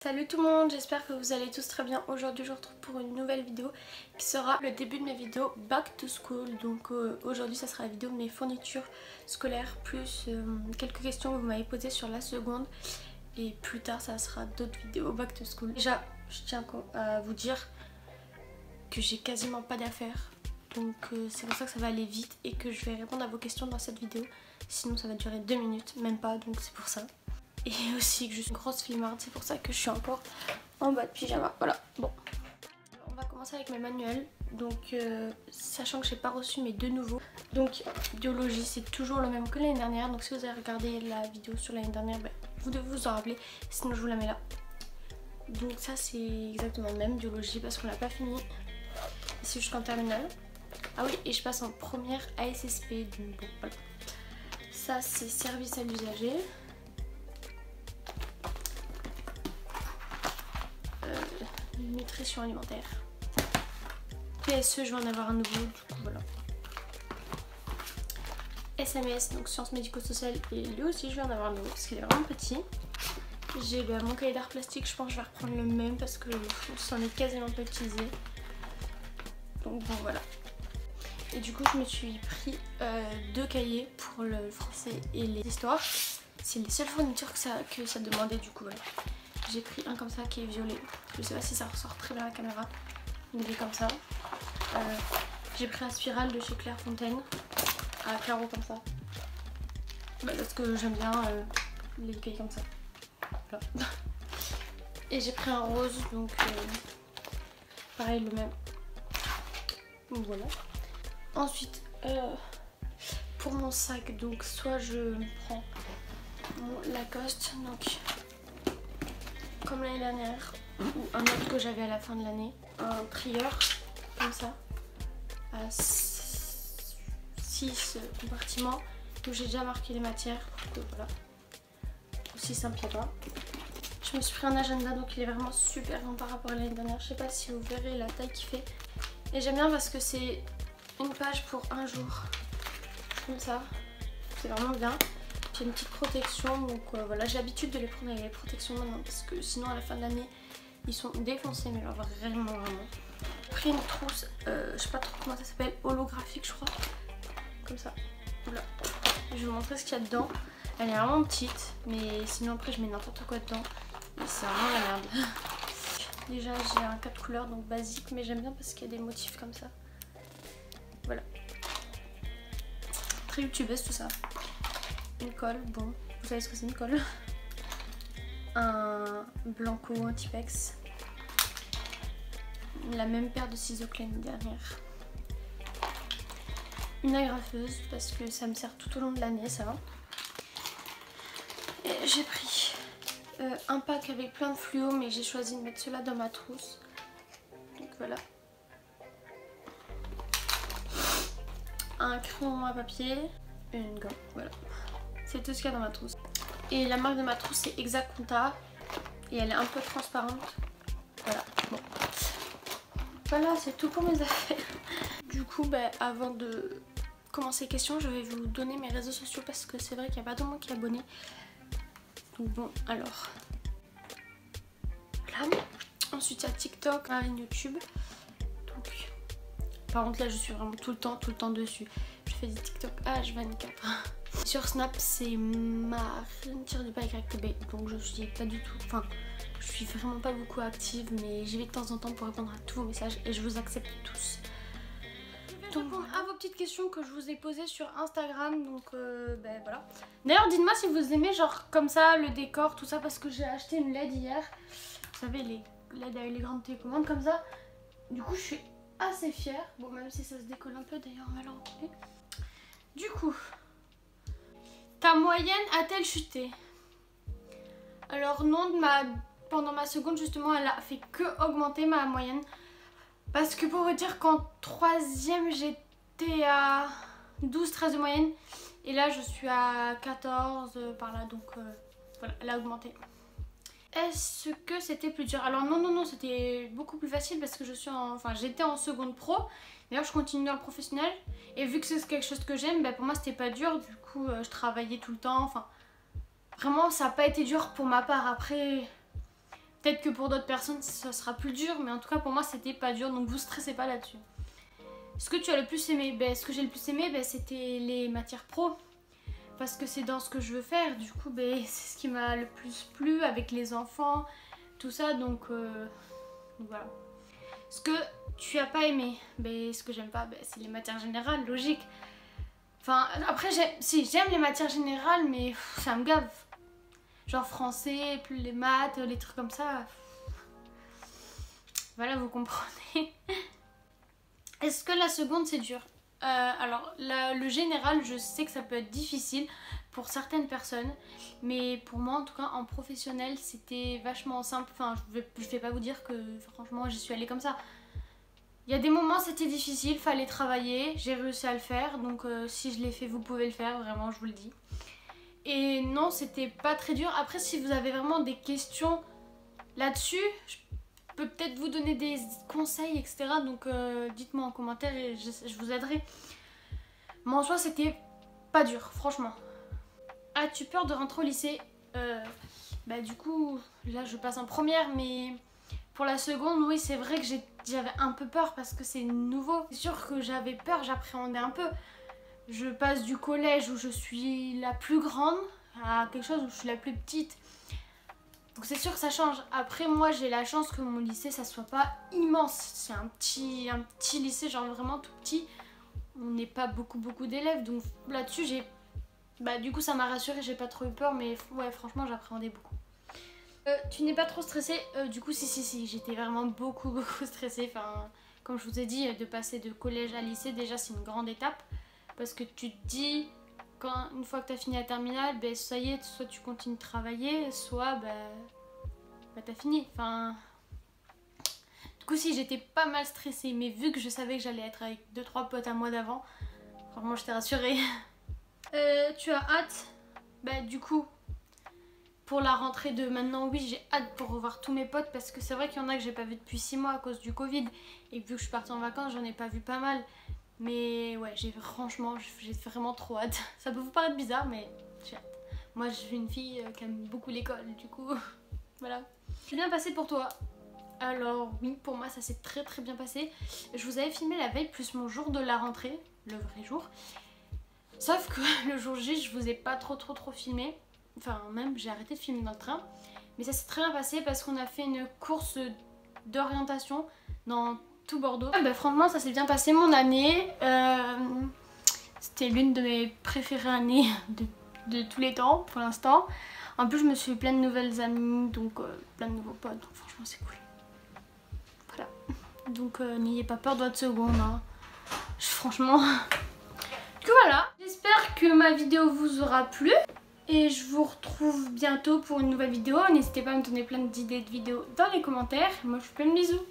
Salut tout le monde, j'espère que vous allez tous très bien. Aujourd'hui je vous retrouve pour une nouvelle vidéo qui sera le début de mes vidéos Back to School. Donc aujourd'hui ça sera la vidéo de mes fournitures scolaires plus quelques questions que vous m'avez posées sur la seconde. Et plus tard ça sera d'autres vidéos Back to School. Déjà je tiens à vous dire que j'ai quasiment pas d'affaires. Donc c'est pour ça que ça va aller vite et que je vais répondre à vos questions dans cette vidéo. Sinon ça va durer 2 minutes, même pas, donc c'est pour ça. Et aussi que je suis une grosse flemmarde, c'est pour ça que je suis encore en bas de pyjama. Voilà, bon. On va commencer avec mes manuels. Donc sachant que j'ai pas reçu mes deux nouveaux. Donc biologie c'est toujours le même que l'année dernière. Donc si vous avez regardé la vidéo sur l'année dernière, ben, vous devez vous en rappeler. Sinon je vous la mets là. Donc ça c'est exactement le même, biologie, parce qu'on l'a pas fini. Ici jusqu'en terminale. Ah oui, et je passe en première ASSP. Donc bon, voilà. Ça c'est service à l'usager. Nutrition alimentaire. PSE, je vais en avoir un nouveau, du coup voilà. SMS, donc sciences médico-sociales, et lui aussi je vais en avoir un nouveau parce qu'il est vraiment petit. J'ai mon cahier d'art plastique, je pense que je vais reprendre le même parce que c'en est quasiment pas utilisé. Donc bon voilà. Et du coup je me suis pris deux cahiers pour le français et les histoires. C'est les seules fournitures que ça demandait, du coup voilà. J'ai pris un comme ça qui est violet. Je sais pas si ça ressort très bien à la caméra. Il est comme ça. J'ai pris un spirale de chez Clairefontaine. À carreaux comme ça. Bah, parce que j'aime bien les cahiers comme ça. Voilà. Et j'ai pris un rose, donc pareil le même. Donc voilà. Ensuite, pour mon sac, donc soit je prends mon Lacoste, donc comme l'année dernière, ou un autre que j'avais à la fin de l'année, un trieur comme ça, à 6 compartiments, où j'ai déjà marqué les matières, donc voilà, aussi simple à toi. Je me suis pris un agenda, donc il est vraiment super grand par rapport à l'année dernière, je sais pas si vous verrez la taille qu'il fait, et j'aime bien parce que c'est une page pour un jour, comme ça, c'est vraiment bien. J'ai une petite protection, donc voilà, j'ai l'habitude de les prendre avec les protections maintenant parce que sinon à la fin de l'année ils sont défoncés, mais genre vraiment. J'ai pris une trousse, je sais pas trop comment ça s'appelle, holographique je crois, comme ça. Voilà. Je vais vous montrer ce qu'il y a dedans. Elle est vraiment petite, mais sinon après je mets n'importe quoi dedans. Et c'est vraiment la merde. Déjà j'ai un 4 couleurs, donc basique, mais j'aime bien parce qu'il y a des motifs comme ça. Voilà. Très youtubeuse tout ça. Une colle, bon, vous savez ce que c'est une colle. Un Blanco Antipex. La même paire de ciseaux que l'année dernière. Une agrafeuse parce que ça me sert tout au long de l'année, ça va. Et j'ai pris un pack avec plein de fluo, mais j'ai choisi de mettre cela dans ma trousse. Donc voilà. Un crayon à papier, une gomme, voilà. C'est tout ce qu'il y a dans ma trousse. Et la marque de ma trousse c'est Exaconta. Et elle est un peu transparente. Voilà. Bon. Voilà, c'est tout pour mes affaires. Du coup, bah, avant de commencer les questions, je vais vous donner mes réseaux sociaux parce que c'est vrai qu'il n'y a pas de monde qui est abonné. Donc bon, alors. Voilà. Ensuite, il y a TikTok, Marine YouTube. Donc, par contre, là, je suis vraiment tout le temps dessus. Je fais des TikTok H24. Sur Snap c'est Marine-YB, donc je suis pas du tout, enfin je suis vraiment pas beaucoup active, mais j'y vais de temps en temps pour répondre à tous vos messages et je vous accepte tous. Je vais répondre à vos petites questions que je vous ai posées sur Instagram, donc ben voilà. D'ailleurs dites-moi si vous aimez genre comme ça le décor, tout ça, parce que j'ai acheté une LED hier. Vous savez les LED avec les grandes télécommandes comme ça. Du coup je suis assez fière, bon même si ça se décolle un peu, d'ailleurs on va le retrouver. Du coup... Ta moyenne a-t-elle chuté? Alors non, pendant ma seconde justement elle a fait que augmenter ma moyenne. Parce que pour vous dire qu'en troisième j'étais à 12-13 de moyenne. Et là je suis à 14 par là, donc voilà, elle a augmenté. Est-ce que c'était plus dur? Alors non, c'était beaucoup plus facile parce que j'étais en seconde pro. D'ailleurs je continue dans le professionnel. Et vu que c'est quelque chose que j'aime, bah, pour moi c'était pas dur. Du coup je travaillais tout le temps. Enfin, vraiment ça n'a pas été dur pour ma part. Après, Peut-être que pour d'autres personnes ça sera plus dur, mais en tout cas pour moi c'était pas dur, donc vous stressez pas là-dessus. Ce que tu as le plus aimé, ce que j'ai le plus aimé, c'était les matières pro. Parce que c'est dans ce que je veux faire, du coup c'est ce qui m'a le plus plu avec les enfants, tout ça, donc voilà. Ce que tu as pas aimé, ce que j'aime pas, c'est les matières générales, logique. Enfin, après j'aime les matières générales, mais ça me gave. Genre français, plus les maths, les trucs comme ça. Voilà, vous comprenez. Est-ce que la seconde c'est dur? Alors le général, je sais que ça peut être difficile pour certaines personnes, mais pour moi en tout cas en professionnel c'était vachement simple. Enfin je vais pas vous dire que franchement j'y suis allée comme ça. Il y a des moments c'était difficile, fallait travailler, j'ai réussi à le faire, donc si je l'ai fait vous pouvez le faire, vraiment je vous le dis. Et non, c'était pas très dur. Après si vous avez vraiment des questions là-dessus, je peux peut-être vous donner des conseils, etc. Donc dites-moi en commentaire et je vous aiderai. Mais en soi, c'était pas dur, franchement. As-tu peur de rentrer au lycée? Du coup, là je passe en première, mais pour la seconde, oui, c'est vrai que j'avais un peu peur parce que c'est nouveau. C'est sûr que j'avais peur, j'appréhendais un peu. Je passe du collège où je suis la plus grande à quelque chose où je suis la plus petite. Donc c'est sûr que ça change. Après moi j'ai la chance que mon lycée ça soit pas immense. C'est un petit lycée, genre vraiment tout petit. On n'est pas beaucoup d'élèves. Donc là-dessus j'ai... du coup ça m'a rassurée, j'ai pas trop eu peur. Mais ouais franchement j'appréhendais beaucoup. Tu n'es pas trop stressée? Du coup si, j'étais vraiment beaucoup stressée. Enfin comme je vous ai dit, de passer de collège à lycée déjà c'est une grande étape. Parce que tu te dis... une fois que tu as fini la terminale, ça y est, soit tu continues de travailler, soit t'as fini. Enfin, du coup si j'étais pas mal stressée, mais vu que je savais que j'allais être avec 2-3 potes à moi d'avant, franchement j'étais rassurée. Tu as hâte? Du coup, pour la rentrée de maintenant, oui j'ai hâte pour revoir tous mes potes parce que c'est vrai qu'il y en a que j'ai pas vu depuis 6 mois à cause du Covid. Et vu que je suis partie en vacances, j'en ai pas vu pas mal. Mais ouais, j'ai vraiment trop hâte. Ça peut vous paraître bizarre, mais j'ai hâte. Moi, je suis une fille qui aime beaucoup l'école, du coup, voilà. C'est bien passé pour toi? Alors oui, pour moi, ça s'est très bien passé. Je vous avais filmé la veille plus mon jour de la rentrée, le vrai jour. Sauf que le jour J, je vous ai pas trop filmé. Enfin, même, j'ai arrêté de filmer dans le train. Mais ça s'est très bien passé parce qu'on a fait une course d'orientation dans tout Bordeaux. Franchement ça s'est bien passé mon année, c'était l'une de mes préférées années de tous les temps pour l'instant. En plus je me suis fait plein de nouvelles amies, donc plein de nouveaux potes, donc franchement c'est cool. Voilà, donc n'ayez pas peur de votre seconde, hein. Franchement. Du coup voilà, j'espère que ma vidéo vous aura plu. Et je vous retrouve bientôt pour une nouvelle vidéo. N'hésitez pas à me donner plein d'idées de vidéos dans les commentaires. Moi je vous fais plein de bisous.